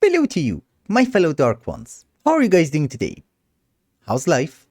Bello to you, my fellow Dark Ones. How are you guys doing today? How's life?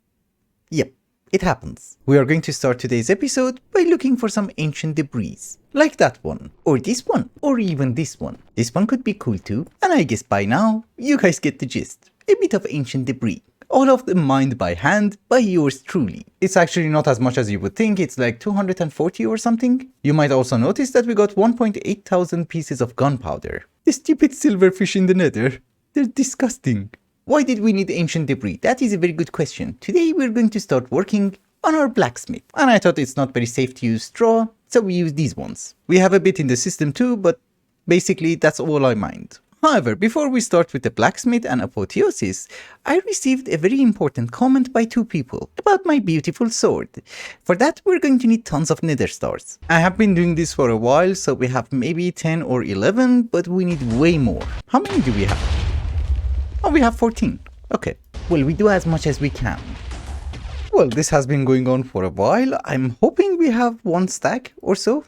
Yep, it happens. We are going to start today's episode by looking for some ancient debris. Like that one, or this one, or even this one. This one could be cool too, and I guess by now, you guys get the gist. A bit of ancient debris. All of them mined by hand by yours truly. It's actually not as much as you would think, it's like 240 or something. You might also notice that we got 1.8 thousand pieces of gunpowder. The stupid silverfish in the nether. They're disgusting. Why did we need ancient debris? That is a very good question. Today we're going to start working on our blacksmith. And I thought it's not very safe to use straw, so we use these ones. We have a bit in the system too, but basically that's all I mined. However, before we start with the blacksmith and Apotheosis, I received a very important comment by two people about my beautiful sword. For that, we're going to need tons of nether stars. I have been doing this for a while, so we have maybe 10 or 11, but we need way more. How many do we have? Oh, we have 14. Okay. Well, we do as much as we can. Well, this has been going on for a while. I'm hoping we have 1 stack or so.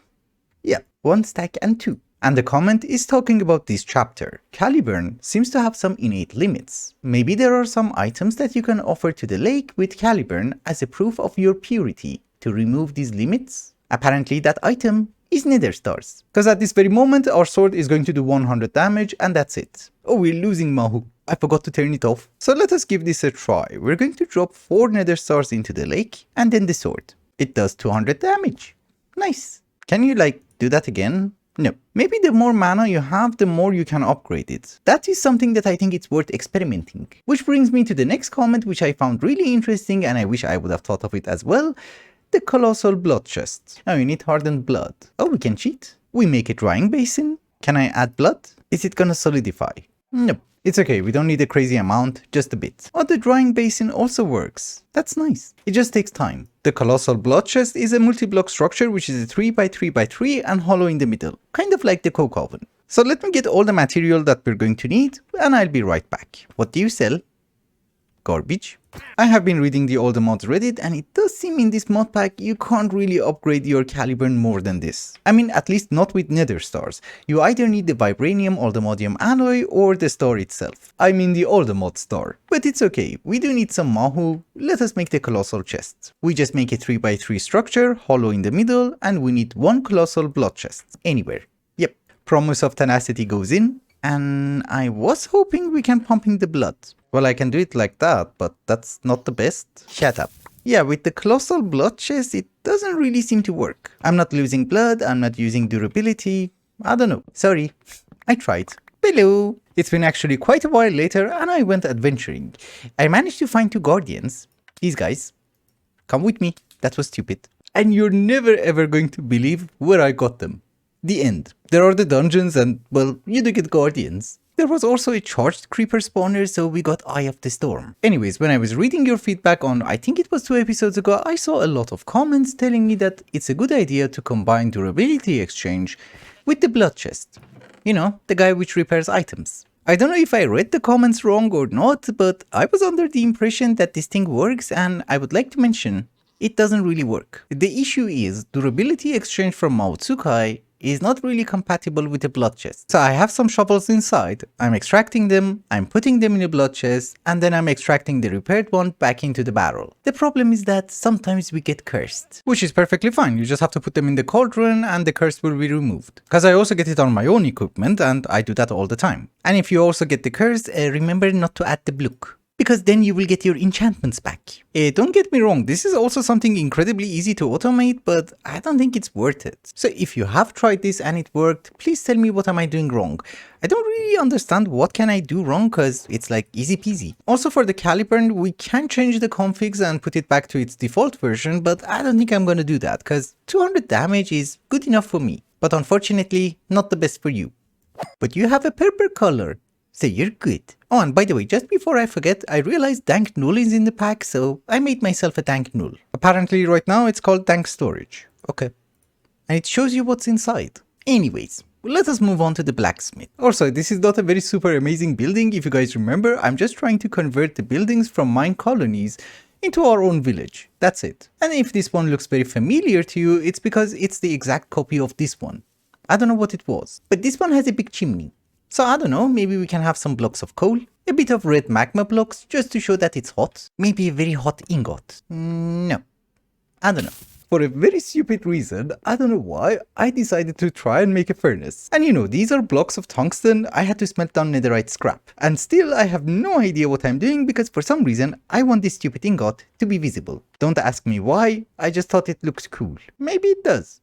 Yeah, 1 stack and 2. And the comment is talking about this chapter. Caliburn seems to have some innate limits. Maybe there are some items that you can offer to the lake with Caliburn as a proof of your purity to remove these limits. Apparently that item is nether stars. Because at this very moment our sword is going to do 100 damage and that's it. Oh, we're losing Mahu. I forgot to turn it off. So let us give this a try. We're going to drop 4 nether stars into the lake and then the sword. It does 200 damage. Nice. Can you do that again? No. Maybe the more mana you have, the more you can upgrade it. That is something that I think it's worth experimenting. Which brings me to the next comment, which I found really interesting and I wish I would have thought of it as well. The colossal blood chest. Oh, you need hardened blood. Oh, we can cheat. We make a drying basin. Can I add blood? Is it gonna solidify? Nope. It's okay, we don't need a crazy amount, just a bit. Oh, the drying basin also works. That's nice. It just takes time. The colossal blood chest is a multi-block structure which is a 3x3x3 and hollow in the middle, kind of like the coke oven. So let me get all the material that we're going to need and I'll be right back. What do you sell? Garbage. I have been reading the older mods Reddit and it does seem in this mod pack you can't really upgrade your Caliburn more than this. I mean, at least not with nether stars. You either need the vibranium oldemodium alloy or the star itself. I mean the oldemod star. But it's okay, we do need some Mahu. Let us make the colossal chest. We just make a 3x3 structure, hollow in the middle, and we need 1 colossal blood chest. Anywhere. Yep. Promise of tenacity goes in. And I was hoping we can pump in the blood. Well, I can do it like that, but that's not the best. Shut up. Yeah, with the colossal blood chest, it doesn't really seem to work. I'm not losing blood, I'm not using durability. I don't know. Sorry. I tried. Bello. It's been actually quite a while later and I went adventuring. I managed to find 2 guardians. These guys. Come with me. That was stupid. And you're never ever going to believe where I got them. The end. There are the dungeons and, well, you do get guardians. There was also a charged creeper spawner, so we got Eye of the Storm. Anyways, when I was reading your feedback on, I think it was 2 episodes ago, I saw a lot of comments telling me that it's a good idea to combine durability exchange with the blood chest. You know, the guy which repairs items. I don't know if I read the comments wrong or not, but I was under the impression that this thing works and I would like to mention, it doesn't really work. The issue is durability exchange from Maotsukai is not really compatible with the blood chest. So I have some shovels inside, I'm extracting them, I'm putting them in a blood chest, and then I'm extracting the repaired one back into the barrel. The problem is that sometimes we get cursed. Which is perfectly fine, you just have to put them in the cauldron and the curse will be removed. Because I also get it on my own equipment and I do that all the time. And if you also get the curse, remember not to add the block. Because then you will get your enchantments back. Don't get me wrong, this is also something incredibly easy to automate, but I don't think it's worth it. So if you have tried this and it worked, please tell me what am I doing wrong. I don't really understand what can I do wrong cause it's like easy peasy. Also for the Caliburn, we can change the configs and put it back to its default version, but I don't think I'm gonna do that cause 200 damage is good enough for me. But unfortunately, not the best for you. But you have a purple color. So you're good. Oh, and by the way, just before I forget, I realized Dank Null is in the pack, so I made myself a Dank Null. Apparently right now it's called Dank Storage. Okay. And it shows you what's inside. Anyways, let us move on to the blacksmith. Also, this is not a very super amazing building. If you guys remember, I'm just trying to convert the buildings from mine colonies into our own village. That's it. And if this one looks very familiar to you, it's because it's the exact copy of this one. I don't know what it was, but this one has a big chimney. So I don't know, maybe we can have some blocks of coal, a bit of red magma blocks just to show that it's hot, maybe a very hot ingot. No, I don't know. For a very stupid reason, I don't know why, I decided to try and make a furnace. And you know, these are blocks of tungsten, I had to smelt down netherite scrap. And still I have no idea what I'm doing because for some reason I want this stupid ingot to be visible. Don't ask me why, I just thought it looked cool. Maybe it does.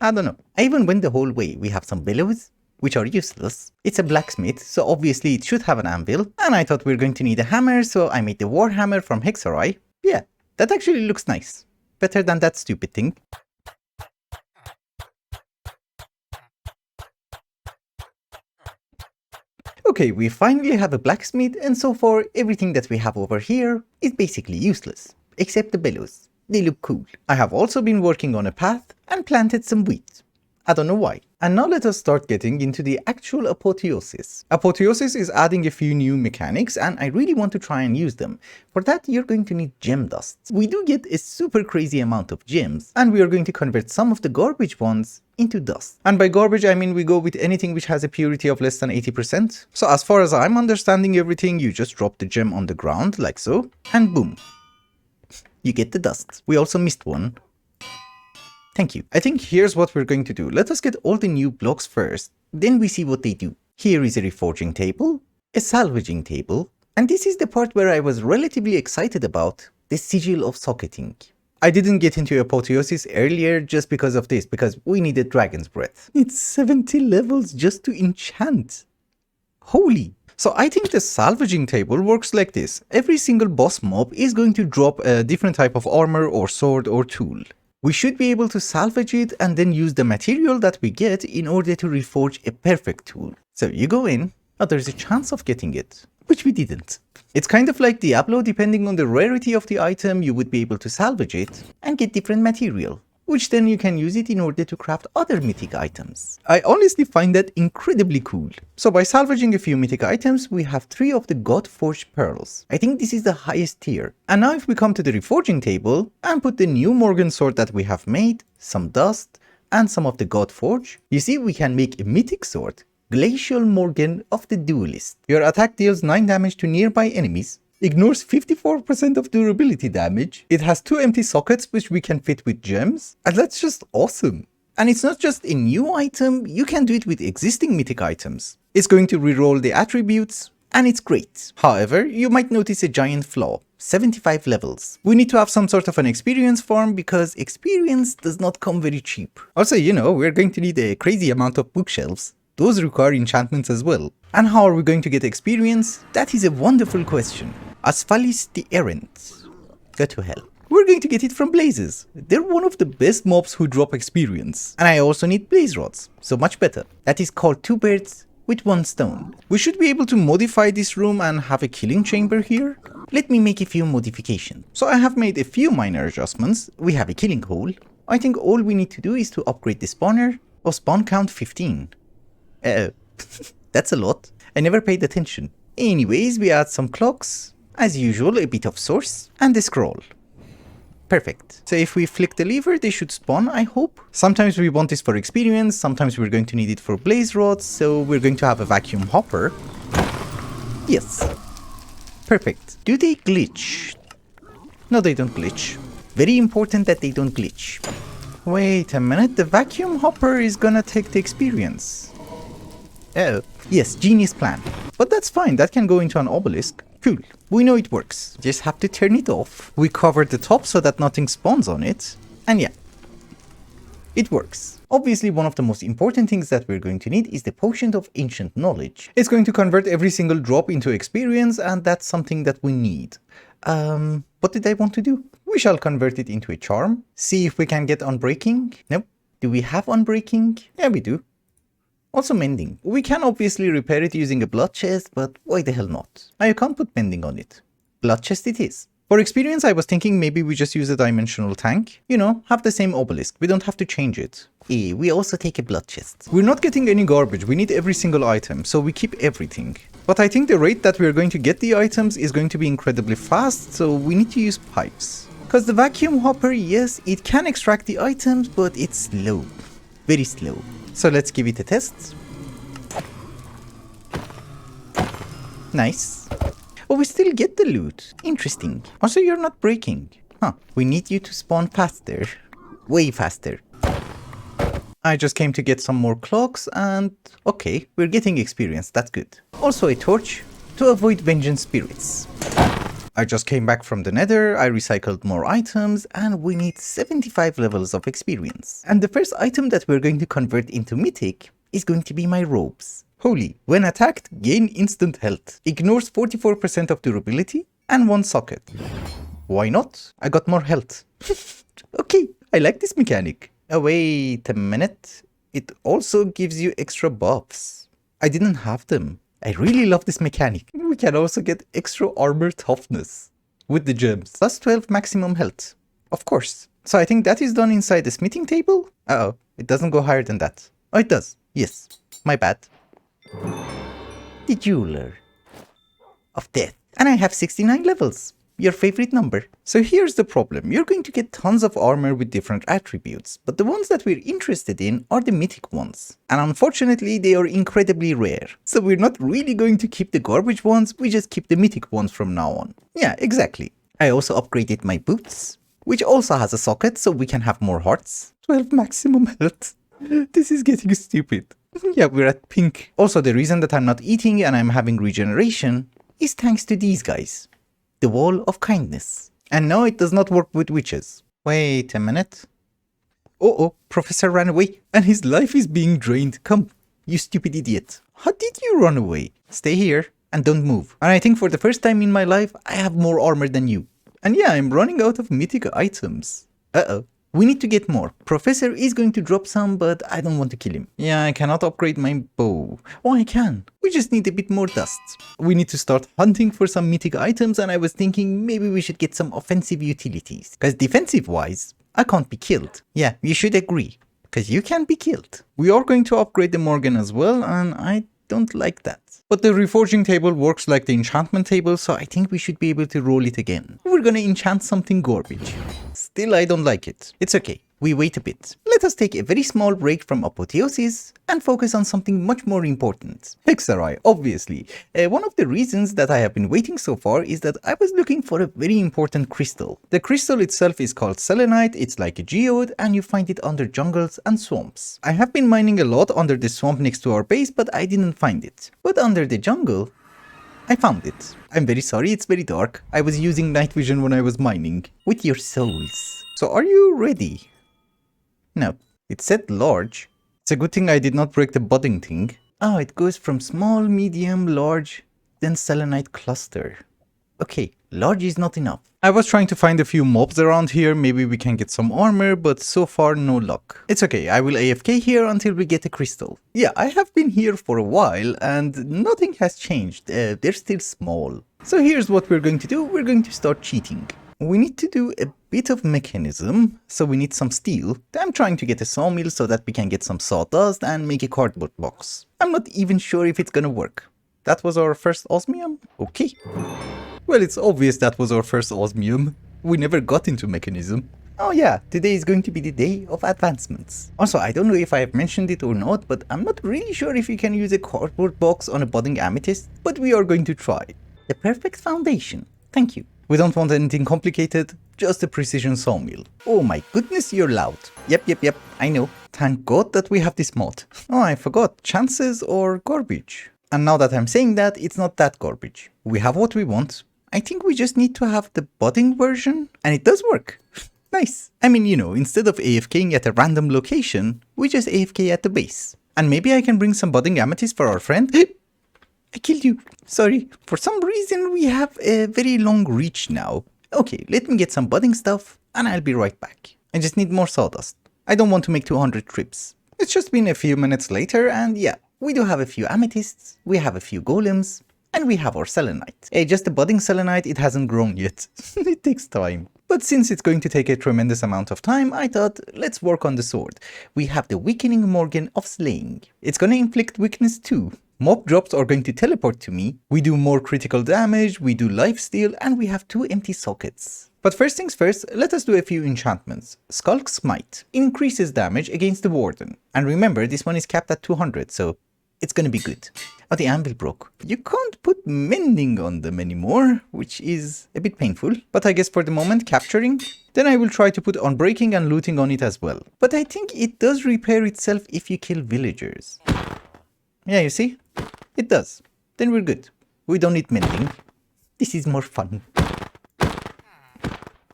I don't know. I even went the whole way. We have some bellows, which are useless. It's a blacksmith, so obviously it should have an anvil. And I thought we were going to need a hammer, so I made the warhammer from Hexerei. Yeah, that actually looks nice. Better than that stupid thing. Okay, we finally have a blacksmith, and so far everything that we have over here is basically useless. Except the bellows. They look cool. I have also been working on a path and planted some wheat. I don't know why. And now let us start getting into the actual Apotheosis. Apotheosis is adding a few new mechanics and I really want to try and use them. For that you're going to need gem dusts. We do get a super crazy amount of gems and we are going to convert some of the garbage ones into dust. And by garbage I mean we go with anything which has a purity of less than 80%. So as far as I'm understanding everything, you just drop the gem on the ground like so and boom. You get the dust. We also missed one. Thank you. I think here's what we're going to do. Let us get all the new blocks first, then we see what they do. Here is a reforging table, a salvaging table, and this is the part where I was relatively excited about, the sigil of socketing. I didn't get into Apotheosis earlier just because of this, because we needed Dragon's Breath. It's 70 levels just to enchant. Holy! So I think the salvaging table works like this. Every single boss mob is going to drop a different type of armor or sword or tool. We should be able to salvage it and then use the material that we get in order to reforge a perfect tool. So you go in, oh, there's a chance of getting it, which we didn't. It's kind of like Diablo, depending on the rarity of the item, you would be able to salvage it and get different material, which then you can use it in order to craft other mythic items. I honestly find that incredibly cool. So by salvaging a few mythic items, we have 3 of the God-forged pearls. I think this is the highest tier. And now if we come to the reforging table and put the new Morgan sword that we have made, some dust, and some of the God-forge, you see we can make a mythic sword, Glacial Morgan of the Duelist. Your attack deals 9 damage to nearby enemies, ignores 54% of durability damage, it has 2 empty sockets which we can fit with gems, and that's just awesome. And it's not just a new item, you can do it with existing mythic items. It's going to reroll the attributes, and it's great. However, you might notice a giant flaw. 75 levels. We need to have some sort of an experience farm because experience does not come very cheap. Also, you know, we're going to need a crazy amount of bookshelves. Those require enchantments as well. And how are we going to get experience? That is a wonderful question. Asphalis the Errant. Go to hell. We're going to get it from blazes. They're one of the best mobs who drop experience. And I also need blaze rods, so much better. That is called 2 birds with 1 stone. We should be able to modify this room and have a killing chamber here. Let me make a few modifications. So I have made a few minor adjustments. We have a killing hole. I think all we need to do is to upgrade the spawner of spawn count 15. That's a lot. I never paid attention. Anyways, we add some clocks. As usual, a bit of source and a scroll. Perfect. So if we flick the lever, they should spawn, I hope. Sometimes we want this for experience, sometimes we're going to need it for blaze rods, so we're going to have a vacuum hopper. Yes. Perfect. Do they glitch? No, they don't glitch. Very important that they don't glitch. Wait a minute, the vacuum hopper is gonna take the experience. Oh, yes, genius plan. But that's fine, that can go into an obelisk. Cool, we know it works. Just have to turn it off. We cover the top so that nothing spawns on it. And yeah, it works. Obviously, one of the most important things that we're going to need is the Potion of Ancient Knowledge. It's going to convert every single drop into experience, and that's something that we need. What did I want to do? We shall convert it into a charm. See if we can get Unbreaking. Nope. Do we have Unbreaking? Yeah, we do. Also Mending. We can obviously repair it using a blood chest, but why the hell not? I can't put Mending on it. Blood chest it is. For experience, I was thinking maybe we just use a dimensional tank. You know, have the same obelisk. We don't have to change it. We also take a blood chest. We're not getting any garbage. We need every single item, so we keep everything. But I think the rate that we're going to get the items is going to be incredibly fast, so we need to use pipes. Because the vacuum hopper, yes, it can extract the items, but it's slow. Very slow. So let's give it a test. Nice. Oh, we still get the loot. Interesting. Also, you're not breaking. Huh. We need you to spawn faster. Way faster. I just came to get some more clocks and... okay, we're getting experience, that's good. Also a torch to avoid vengeance spirits. I just came back from the nether, I recycled more items, and we need 75 levels of experience. And the first item that we're going to convert into mythic is going to be my robes. Holy, when attacked, gain instant health. Ignores 44% of durability and 1 socket. Why not? I got more health. Okay, I like this mechanic. Oh, wait a minute. It also gives you extra buffs. I didn't have them. I really love this mechanic. We can also get extra armor toughness with the gems. Plus 12 maximum health. Of course. So I think that is done inside the smithing table. Uh-oh, it doesn't go higher than that. Oh, it does. Yes, my bad. The jeweler of death. And I have 69 levels. Your favorite number. So here's the problem. You're going to get tons of armor with different attributes, but the ones that we're interested in are the mythic ones. And unfortunately, they are incredibly rare. So we're not really going to keep the garbage ones, we just keep the mythic ones from now on. Yeah, exactly. I also upgraded my boots, which also has a socket so we can have more hearts. 12 maximum health. This is getting stupid. Yeah, we're at pink. Also, the reason that I'm not eating and I'm having regeneration is thanks to these guys. The wall of kindness. And no, it does not work with witches. Wait a minute. Oh, Professor ran away and his life is being drained. Come, you stupid idiot. How did you run away? Stay here and don't move. And I think for the first time in my life, I have more armor than you. And yeah, I'm running out of mythic items. Uh-oh. We need to get more. Professor is going to drop some, but I don't want to kill him. Yeah, I cannot upgrade my bow. Oh, I can. We just need a bit more dust. We need to start hunting for some mythic items, and I was thinking maybe we should get some offensive utilities. Because defensive-wise, I can't be killed. Yeah, you should agree. Because you can be killed. We are going to upgrade the Morgan as well, and I don't like that. But the reforging table works like the enchantment table, so I think we should be able to roll it again. We're gonna enchant something garbage. Still, I don't like it. It's okay. We wait a bit. Let us take a very small break from Apotheosis and focus on something much more important. Hexerei, obviously. One of the reasons that I have been waiting so far is that I was looking for a very important crystal. The crystal itself is called selenite, it's like a geode, and you find it under jungles and swamps. I have been mining a lot under the swamp next to our base, but I didn't find it. But under the jungle, I found it. I'm very sorry, it's very dark. I was using night vision when I was mining. With your souls. So are you ready? No, it said large. It's a good thing I did not break the budding thing. Oh, it goes from small, medium, large, then selenite cluster. Okay, large is not enough. I was trying to find a few mobs around here, maybe we can get some armor, but so far no luck. It's okay, I will AFK here until we get a crystal. Yeah, I have been here for a while and nothing has changed, they're still small. So here's what we're going to do, we're going to start cheating. We need to do a bit of mechanism, so we need some steel. I'm trying to get a sawmill so that we can get some sawdust and make a cardboard box. I'm not even sure if it's gonna work. That was our first osmium? Okay. Well, it's obvious that was our first osmium. We never got into mechanism. Oh yeah, today is going to be the day of advancements. Also, I don't know if I have mentioned it or not, but I'm not really sure if you can use a cardboard box on a budding amethyst, but we are going to try. The perfect foundation. Thank you. We don't want anything complicated, just a precision sawmill. Oh my goodness, you're loud. Yep, I know. Thank God that we have this mod. Oh, I forgot, chances or garbage. And now that I'm saying that, it's not that garbage. We have what we want. I think we just need to have the budding version, and it does work. Nice. I mean, you know, instead of AFKing at a random location, we just AFK at the base. And maybe I can bring some budding amethyst for our friend. I killed you. Sorry. For some reason, we have a very long reach now. Okay, let me get some budding stuff, and I'll be right back. I just need more sawdust. I don't want to make 200 trips. It's just been a few minutes later, and yeah, we do have a few amethysts, we have a few golems, and we have our selenite. Just the budding selenite, it hasn't grown yet. It takes time. But since it's going to take a tremendous amount of time, I thought, let's work on the sword. We have the Weakening Morgan of Slaying. It's gonna inflict weakness too. Mob drops are going to teleport to me, we do more critical damage, we do lifesteal, and we have 2 empty sockets. But first things first, let us do a few enchantments. Skulk Smite increases damage against the Warden. And remember, this one is capped at 200, so it's gonna be good. Oh, the anvil broke. You can't put mending on them anymore, which is a bit painful. But I guess for the moment, capturing. Then I will try to put unbreaking and looting on it as well. But I think it does repair itself if you kill villagers. Yeah, you see? It does. Then we're good. We don't need mending. This is more fun.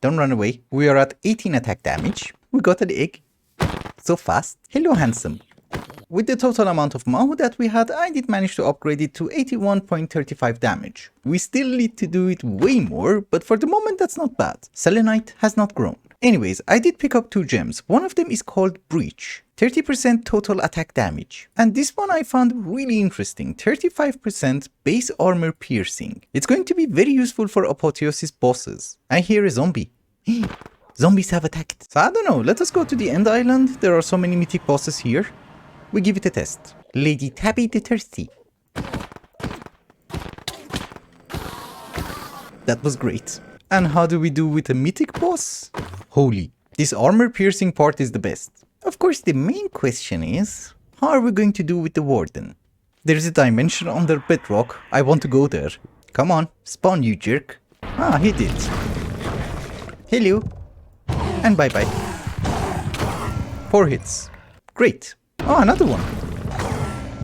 Don't run away. We are at 18 attack damage. We got an egg. So fast. Hello, handsome. With the total amount of Mahu that we had, I did manage to upgrade it to 81.35 damage. We still need to do it way more, but for the moment that's not bad. Selenite has not grown. Anyways, I did pick up 2 gems. One of them is called Breach. 30% total attack damage. And this one I found really interesting. 35% base armor piercing. It's going to be very useful for Apotheosis bosses. I hear a zombie. Zombies have attacked. So I don't know, let us go to the End Island. There are so many mythic bosses here. We give it a test. Lady Tabby the Thirsty. That was great. And how do we do with a mythic boss? Holy. This armor piercing part is the best. Of course, the main question is, how are we going to do with the warden? There's a dimension under bedrock. I want to go there. Come on, spawn you jerk. Ah, he did. Hello. And bye-bye. 4 hits. Great. Oh, another one.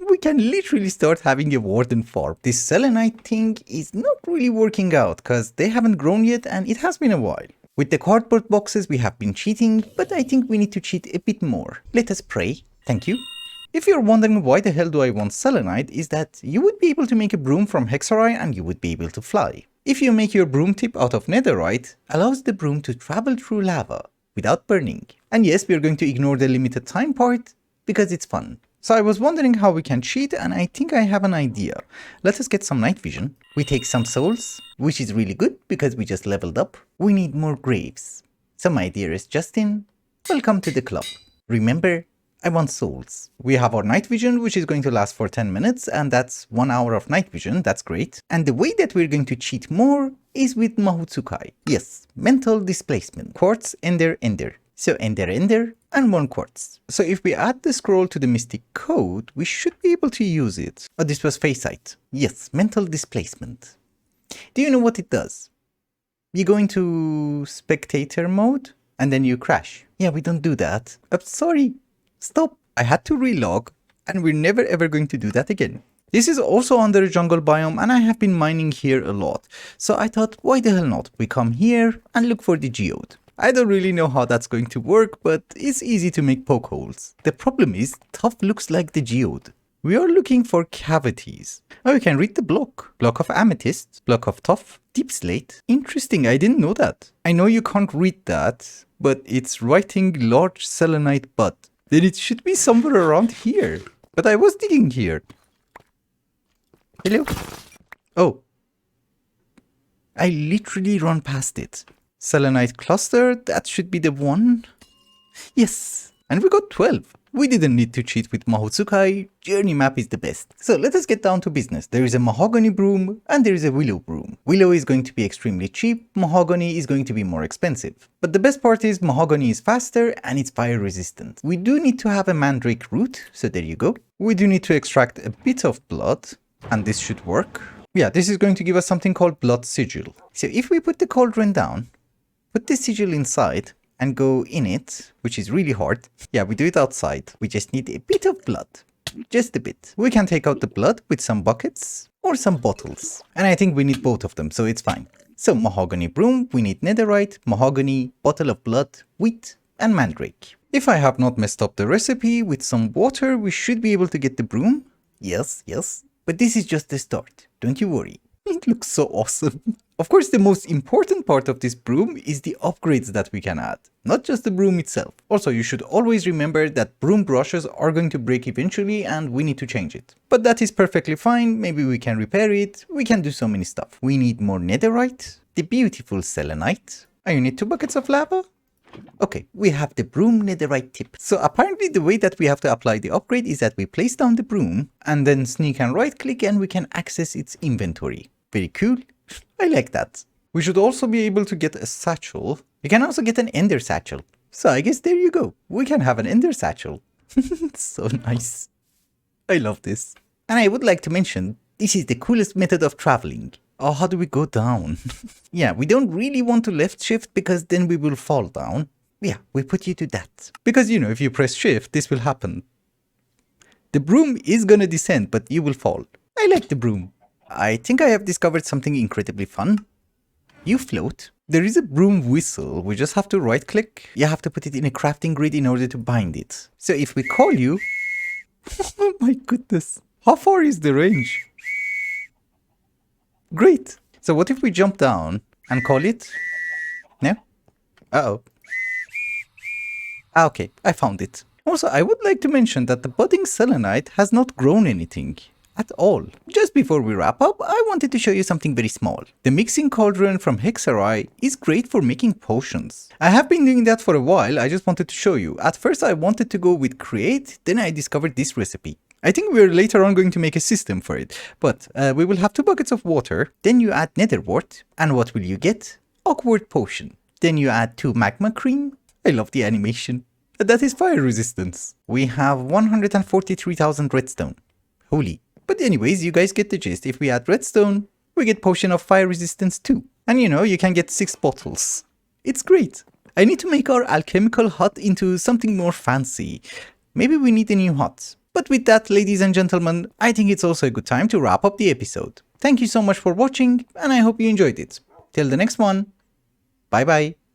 We can literally start having a warden farm. This selenite thing is not really working out because they haven't grown yet and it has been a while. With the cardboard boxes we have been cheating, but I think we need to cheat a bit more. Let us pray. Thank you. If you're wondering why the hell do I want selenite, is that you would be able to make a broom from Hexerei and you would be able to fly. If you make your broom tip out of netherite, allows the broom to travel through lava without burning. And yes, we're going to ignore the limited time part because it's fun. So I was wondering how we can cheat and I think I have an idea. Let us get some night vision. We take some souls, which is really good because we just leveled up. We need more graves. So my dearest Justin, welcome to the club. Remember, I want souls. We have our night vision, which is going to last for 10 minutes and that's 1 hour of night vision. That's great. And the way that we're going to cheat more is with Mahotsukai. Yes, mental displacement. Quartz, ender, ender. So ender, ender, and 1 quartz. So if we add the scroll to the mystic code, we should be able to use it. Oh, this was Faceit. Yes, mental displacement. Do you know what it does? You go into spectator mode and then you crash. Yeah, we don't do that. I'm sorry. Stop. I had to relog and we're never ever going to do that again. This is also under a jungle biome and I have been mining here a lot. So I thought, why the hell not? We come here and look for the geode. I don't really know how that's going to work, but it's easy to make poke holes. The problem is, tuff looks like the geode. We are looking for cavities. Oh, you can read the block. Block of amethyst, block of tuff, deep slate. Interesting, I didn't know that. I know you can't read that, but it's writing large selenite bud. Then it should be somewhere around here. But I was digging here. Hello? Oh. I literally run past it. Selenite cluster, that should be the one. Yes, and we got 12. We didn't need to cheat with Mahotsukai, journey map is the best. So let us get down to business. There is a mahogany broom and there is a willow broom. Willow is going to be extremely cheap, mahogany is going to be more expensive. But the best part is mahogany is faster and it's fire resistant. We do need to have a mandrake root, so there you go. We do need to extract a bit of blood and this should work. Yeah, this is going to give us something called blood sigil. So if we put the cauldron down, put the sigil inside and go in it, which is really hard. Yeah, we do it outside. We just need a bit of blood. Just a bit. We can take out the blood with some buckets or some bottles. And I think we need both of them, so it's fine. So mahogany broom, we need netherite, mahogany, bottle of blood, wheat, and mandrake. If I have not messed up the recipe, with some water, we should be able to get the broom. Yes, yes. But this is just the start. Don't you worry. It looks so awesome. Of course, the most important part of this broom is the upgrades that we can add, not just the broom itself. Also, you should always remember that broom brushes are going to break eventually and we need to change it. But that is perfectly fine, maybe we can repair it, we can do so many stuff. We need more netherite, the beautiful selenite. You need 2 buckets of lava? Okay, we have the broom netherite tip. So apparently the way that we have to apply the upgrade is that we place down the broom and then sneak and right click and we can access its inventory. Very cool. I like that. We should also be able to get a satchel. You can also get an ender satchel. So I guess there you go. We can have an ender satchel. So nice. I love this. And I would like to mention, this is the coolest method of traveling. Oh, how do we go down? Yeah, we don't really want to left shift because then we will fall down. Yeah, we put you to that. Because you know, if you press shift, this will happen. The broom is gonna descend, but you will fall. I like the broom. I think I have discovered something incredibly fun. You float. There is a broom whistle. We just have to right click. You have to put it in a crafting grid in order to bind it. So if we call you... Oh my goodness. How far is the range? Great. So what if we jump down and call it? No? Uh-oh. Ah, okay, I found it. Also, I would like to mention that the budding selenite has not grown anything. At all. Just before we wrap up, I wanted to show you something very small. The mixing cauldron from Hexerei is great for making potions. I have been doing that for a while, I just wanted to show you. At first I wanted to go with create, then I discovered this recipe. I think we're later on going to make a system for it, but we will have 2 buckets of water, then you add nether wart, and what will you get? Awkward potion. Then you add 2 magma cream. I love the animation. That is fire resistance. We have 143,000 redstone. Holy. But anyways, you guys get the gist. If we add redstone, we get potion of fire resistance too. And you know, you can get 6 bottles. It's great. I need to make our alchemical hut into something more fancy. Maybe we need a new hut. But with that, ladies and gentlemen, I think it's also a good time to wrap up the episode. Thank you so much for watching, and I hope you enjoyed it. Till the next one, bye bye.